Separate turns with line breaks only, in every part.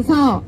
동서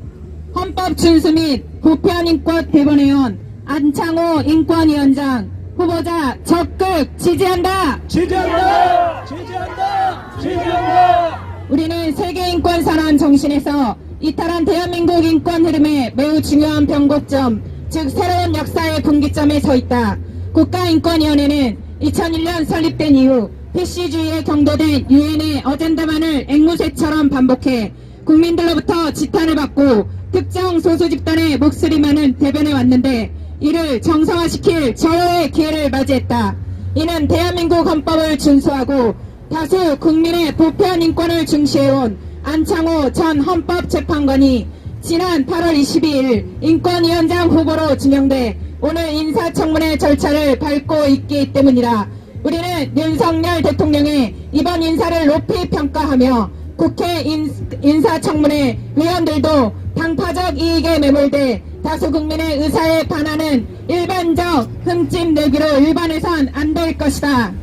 헌법 준수 및 보편인권 대변회원 안창호 인권위원장 후보자 적극 지지한다.
지지한다! 지지한다! 지지한다!
우리는 세계인권선언 정신에서 이탈한 대한민국 인권 흐름의 매우 중요한 변곡점, 즉 새로운 역사의 분기점에 서 있다. 국가인권위원회는 2001년 설립된 이후 PC주의에 경도된 유엔의 어젠다만을 앵무새처럼 반복해 국민들로부터 지탄을 받고 특정 소수 집단의 목소리만은 대변해 왔는데 이를 정상화시킬 절호의 기회를 맞이했다. 이는 대한민국 헌법을 준수하고 다수 국민의 보편 인권을 중시해온 안창호 전 헌법재판관이 지난 8월 22일 인권위원장 후보로 지명돼 오늘 인사청문회 절차를 밟고 있기 때문이다. 우리는 윤석열 대통령의 이번 인사를 높이 평가하며 국회 인사청문회 위원들도 당파적 이익에 매몰돼 다수 국민의 의사에 반하는 일반적 흠집 내기로 일반해선 안 될 것이다.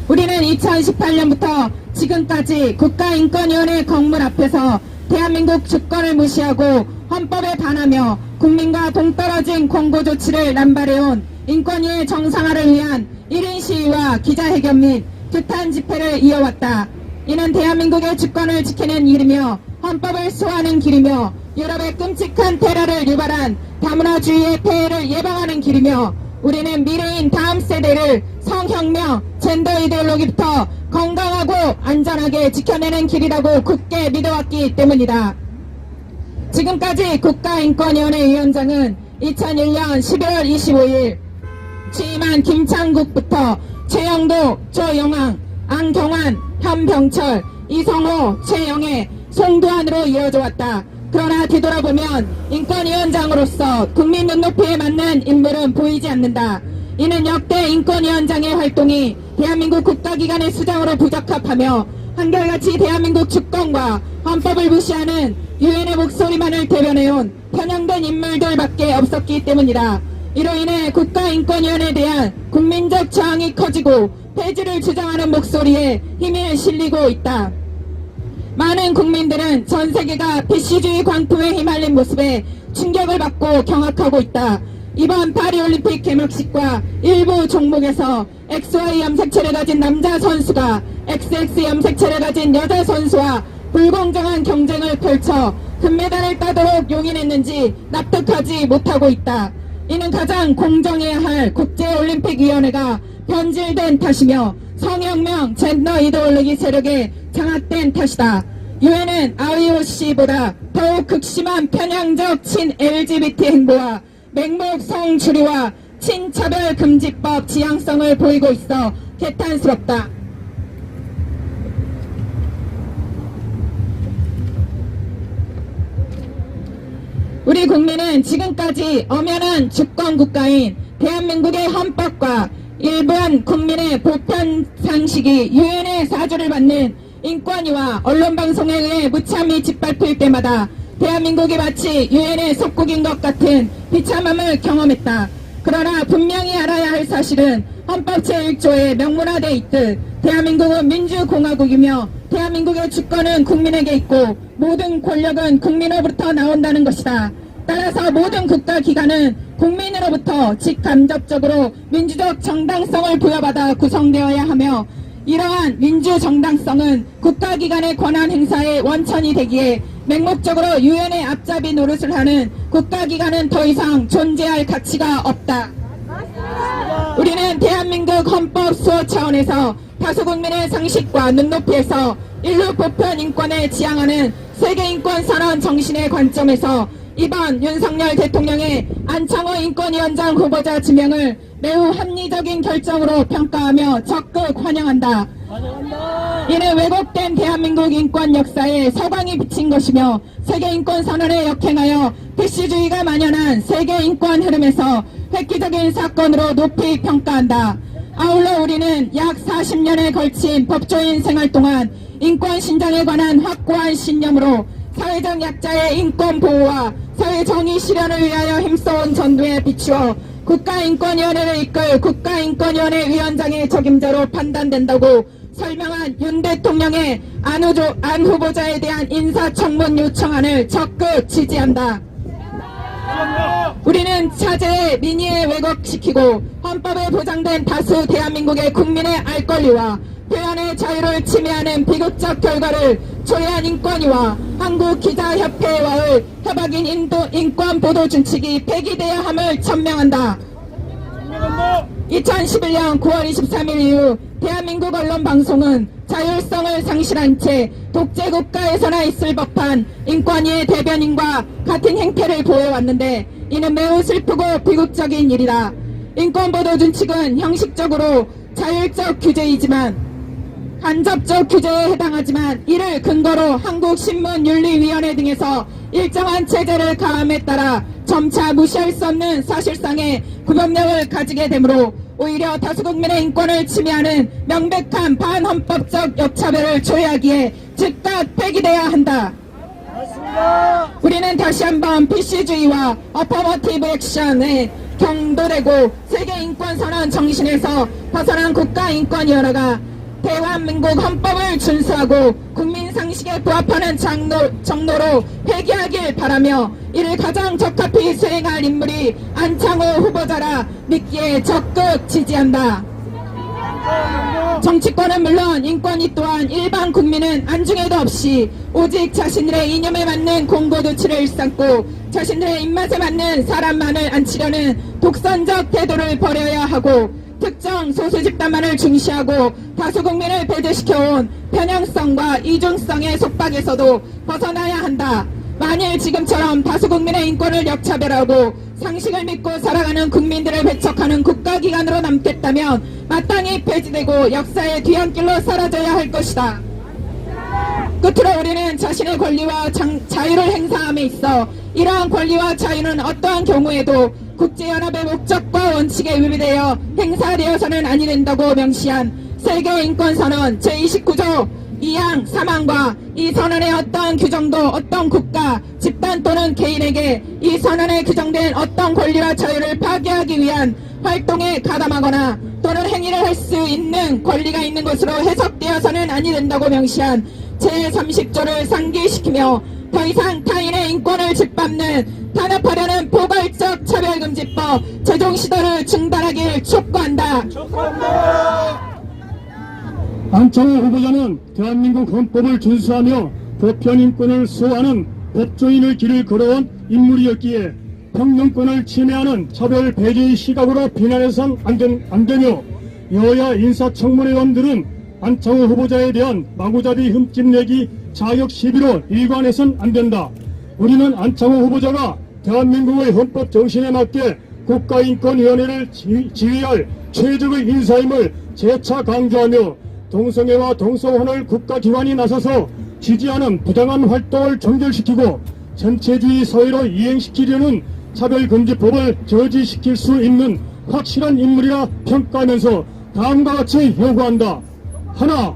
우리는 2018년부터 지금까지 국가인권위원회 건물 앞에서 대한민국 주권을 무시하고 헌법에 반하며 국민과 동떨어진 권고 조치를 남발해온 인권위의 정상화를 위한 1인 시위와 기자회견 및 규탄 집회를 이어왔다. 이는 대한민국의 주권을 지키는 길이며 헌법을 수호하는 길이며 유럽의 끔찍한 테러를 유발한 다문화주의의 폐해를 예방하는 길이며 우리는 미래인 다음 세대를 성혁명, 젠더 이데올로기부터 건강하고 안전하게 지켜내는 길이라고 굳게 믿어왔기 때문이다. 지금까지 국가인권위원회 위원장은 2001년 11월 25일 취임한 김창국부터 최영도, 조영왕, 안경환, 현병철, 이성호, 최영애, 송두환으로 이어져 왔다. 그러나 뒤돌아보면 인권위원장으로서 국민 눈높이에 맞는 인물은 보이지 않는다. 이는 역대 인권위원장의 활동이 대한민국 국가기관의 수장으로 부적합하며 한결같이 대한민국 주권과 헌법을 무시하는 유엔의 목소리만을 대변해온 편향된 인물들밖에 없었기 때문이다. 이로 인해 국가인권위원회에 대한 국민적 저항이 커지고 폐지를 주장하는 목소리에 힘이 실리고 있다. 많은 국민들은 전 세계가 PC주의 광풍에 휘말린 모습에 충격을 받고 경악하고 있다. 이번 파리올림픽 개막식과 일부 종목에서 XY 염색체를 가진 남자 선수가 XX 염색체를 가진 여자 선수와 불공정한 경쟁을 펼쳐 금메달을 따도록 용인했는지 납득하지 못하고 있다. 이는 가장 공정해야 할 국제올림픽위원회가 변질된 탓이며 성혁명 젠더 이데올로기 세력에 장악된 탓이다. 유엔은 IOC보다 더욱 극심한 편향적 친-LGBT 행보와 맹목 성주리와 친차별금지법 지향성을 보이고 있어 개탄스럽다. 우리 국민은 지금까지 엄연한 주권국가인 대한민국의 헌법과 일반 국민의 보편 상식이 유엔의 사주를 받는 인권위와 언론방송에 의해 무참히 짓밟힐 때마다 대한민국이 마치 유엔의 속국인 것 같은 비참함을 경험했다. 그러나 분명히 알아야 할 사실은 헌법 제1조에 명문화되어 있듯 대한민국은 민주공화국이며 대한민국의 주권은 국민에게 있고 모든 권력은 국민으로부터 나온다는 것이다. 따라서 모든 국가기관은 국민으로부터 직간접적으로 민주적 정당성을 부여받아 구성되어야 하며 이러한 민주정당성은 국가기관의 권한 행사의 원천이 되기에 맹목적으로 유엔의 앞잡이 노릇을 하는 국가기관은 더 이상 존재할 가치가 없다. 우리는 대한민국 헌법 수호 차원에서 다수 국민의 상식과 눈높이에서 인류 보편 인권을 지향하는 세계인권선언 정신의 관점에서 이번 윤석열 대통령의 안창호 인권위원장 후보자 지명을 매우 합리적인 결정으로 평가하며 적극 환영한다. 이는 왜곡된 대한민국 인권 역사에 서광이 비친 것이며 세계인권선언에 역행하여 PC주의가 만연한 세계인권 흐름에서 획기적인 사건으로 높이 평가한다. 아울러 우리는 약 40년에 걸친 법조인 생활 동안 인권신장에 관한 확고한 신념으로 사회적 약자의 인권보호와 사회정의 실현을 위하여 힘써온 전도에 비추어 국가인권위원회를 이끌 국가인권위원회 위원장의 적임자로 판단된다고 설명한 윤 대통령의 안 후보자에 대한 인사청문 요청안을 적극 지지한다. 우리는 차제의 민의에 왜곡시키고 헌법에 보장된 다수 대한민국의 국민의 알 권리와 표현의 자유를 침해하는 비극적 결과를 초래한 인권위와 한국기자협회와의 협약인 인권보도준칙이 폐기돼야 함을 천명한다. 2011년 9월 23일 이후 대한민국 언론방송은 자율성을 상실한 채 독재국가에서나 있을 법한 인권위의 대변인과 같은 행태를 보여왔는데 이는 매우 슬프고 비극적인 일이다. 인권보도준칙은 형식적으로 자율적 규제이지만 간접적 규제에 해당하지만 이를 근거로 한국신문윤리위원회 등에서 일정한 체제를 가함에 따라 점차 무시할 수 없는 사실상의 구법력을 가지게 되므로 오히려 다수국민의 인권을 침해하는 명백한 반헌법적 역차별을 조회하기에 즉각 폐기돼야 한다.
맞습니다.
우리는 다시 한번 PC주의와 어퍼머티브 액션에 경도되고 세계인권선언 정신에서 벗어난 국가인권위원회가 대한민국 헌법을 준수하고 국민상식에 부합하는 정로로 회귀하길 바라며 이를 가장 적합히 수행할 인물이 안창호 후보자라 믿기에 적극 지지한다. 정치권은 물론 인권위 또한 일반 국민은 안중에도 없이 오직 자신들의 이념에 맞는 공고도치를 일삼고 자신들의 입맛에 맞는 사람만을 앉히려는 독선적 태도를 버려야 하고 특정 소수 집단만을 중시하고 다수 국민을 배제시켜온 편향성과 이중성의 속박에서도 벗어나야 한다. 만일 지금처럼 다수 국민의 인권을 역차별하고 상식을 믿고 살아가는 국민들을 배척하는 국가기관으로 남겠다면 마땅히 폐지되고 역사의 뒤안길로 사라져야 할 것이다. 끝으로 우리는 자신의 권리와 자유를 행사함에 있어 이러한 권리와 자유는 어떠한 경우에도 국제연합의 목적과 원칙에 위배되어 행사되어서는 아니 된다고 명시한 세계인권선언 제29조 2항 3항과 이 선언의 어떠한 규정도 어떤 국가, 집단 또는 개인에게 이 선언에 규정된 어떤 권리와 자유를 파괴하기 위한 활동에 가담하거나 또는 행위를 할 수 있는 권리가 있는 것으로 해석되어서는 아니 된다고 명시한 제30조를 상기시키며 더 이상 타인의 인권을 짓밟는 탄압하려는 포괄적 차별금지법 제정 시도를 중단하길 촉구한다.
축하합니다.
안창호 후보자는 대한민국 헌법을 준수하며 보편인권을 수호하는 법조인의 길을 걸어온 인물이었기에 평등권을 침해하는 차별 배제의 시각으로 비난해선 안 되며 여야 인사청문회원들은 안창호 후보자에 대한 마구잡이 흠집내기 자격 시비로 일관해선 안 된다. 우리는 안창호 후보자가 대한민국의 헌법 정신에 맞게 국가인권위원회를 지휘할 최적의 인사임을 재차 강조하며 동성애와 동성혼을 국가기관이 나서서 지지하는 부당한 활동을 종결시키고 전체주의 사회로 이행시키려는 차별금지법을 저지시킬 수 있는 확실한 인물이라 평가하면서 다음과 같이 요구한다. 하나,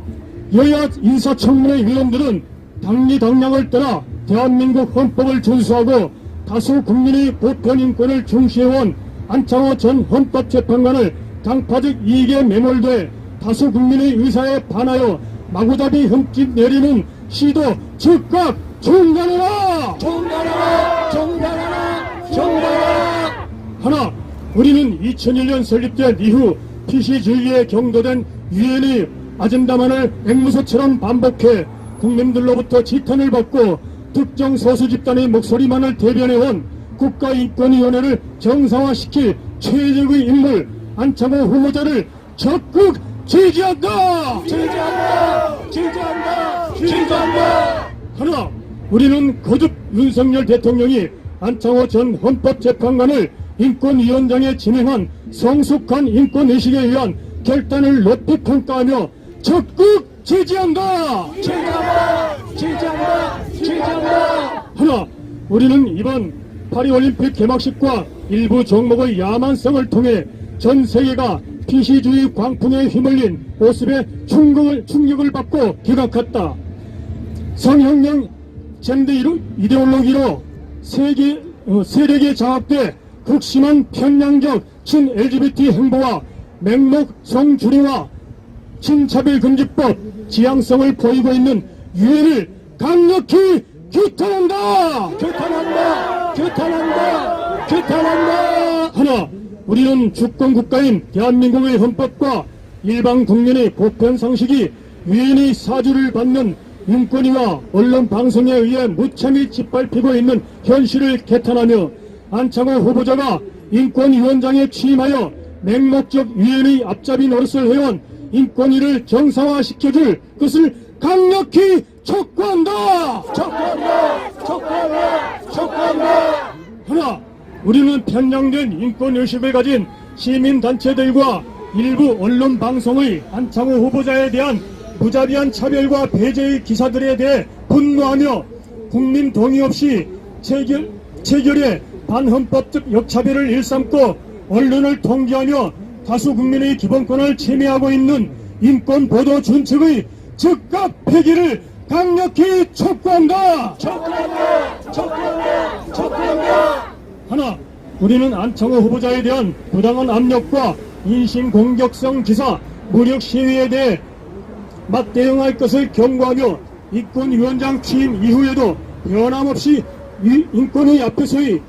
여야 인사청문회 위원들은 당리당략을 떠나 대한민국 헌법을 준수하고 다수 국민의 보편인권을 중시해온 안창호 전 헌법재판관을 당파적 이익에 매몰돼 다수 국민의 의사에 반하여 마구잡이 흠집 내리는 시도 즉각 중단해라!
중단하라! 중단하라! 중단하라!
하나, 우리는 2001년 설립된 이후 PC주의에 경도된 유엔의 아젠다만을 앵무새처럼 반복해 국민들로부터 지탄을 받고 특정 소수 집단의 목소리만을 대변해온 국가인권위원회를 정상화시킬 최적의 인물 안창호 후보자를 적극 지지한다!
지지한다! 지지한다! 지지한다!
하나, 우리는 거듭 윤석열 대통령이 안창호 전 헌법재판관을 인권위원장에 진행한 성숙한 인권의식에 의한 결단을 높이 평가하며 적극 지지한다!
지지한다! 지지한다! 지지한다!
하나, 우리는 이번 파리올림픽 개막식과 일부 종목의 야만성을 통해 전 세계가 PC주의 광풍에 휘말린 모습에 충격을 받고 기각했다. 성혁명 젠더 이데올로기로 세력에 장악돼 극심한 편향적 친 LGBT 행보와 맹목 성주리와 친차별금지법 지향성을 보이고 있는 유엔을 강력히 규탄한다.
규탄한다. 규탄한다. 규탄한다.
하나, 우리는 주권국가인 대한민국의 헌법과 일반 국민의 보편 상식이 유엔의 사주를 받는 인권위와 언론 방송에 의해 무참히 짓밟히고 있는 현실을 개탄하며 안창호 후보자가 인권위원장에 취임하여 맹목적 유엔의 앞잡이 노릇을 해온 인권위를 정상화시켜줄 것을 강력히 촉구한다.
촉구한다. 촉구한다. 촉구한다.
하나, 우리는 편향된 인권의식을 가진 시민단체들과 일부 언론 방송의 안창호 후보자에 대한 무자비한 차별과 배제의 기사들에 대해 분노하며 국민 동의 없이 체결의 반헌법적 역차별을 일삼고 언론을 통제하며 다수 국민의 기본권을 침해하고 있는 인권보도 준칙의 즉각 폐기를 강력히 촉구한다.
촉구한다. 촉구한다. 촉구한다.
하나, 우리는 안창호 후보자에 대한 부당한 압력과 인신공격성 기사, 무력 시위에 대해 맞대응할 것을 경고하며 인권위원장 취임 이후에도 변함없이 인권의 앞에서의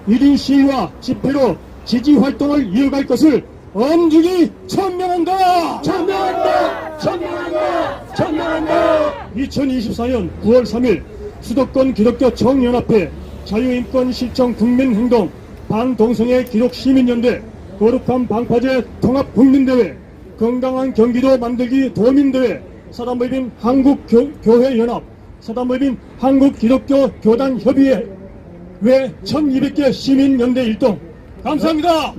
1인 시위와 집회로 지지활동을 이어갈 것을 엄중히 천명한다.
천명한다. 천명한다. 천명한다.
2024년 9월 3일 수도권 기독교 청년합회 자유인권 실천 국민행동 반동성애 기록 시민연대 거룩한 방파제 통합국민대회 건강한 경기도 만들기 도민대회 사단법인 한국교회연합 사단법인 한국기독교교단협의회 외 1200개 시민연대 일동 감사합니다.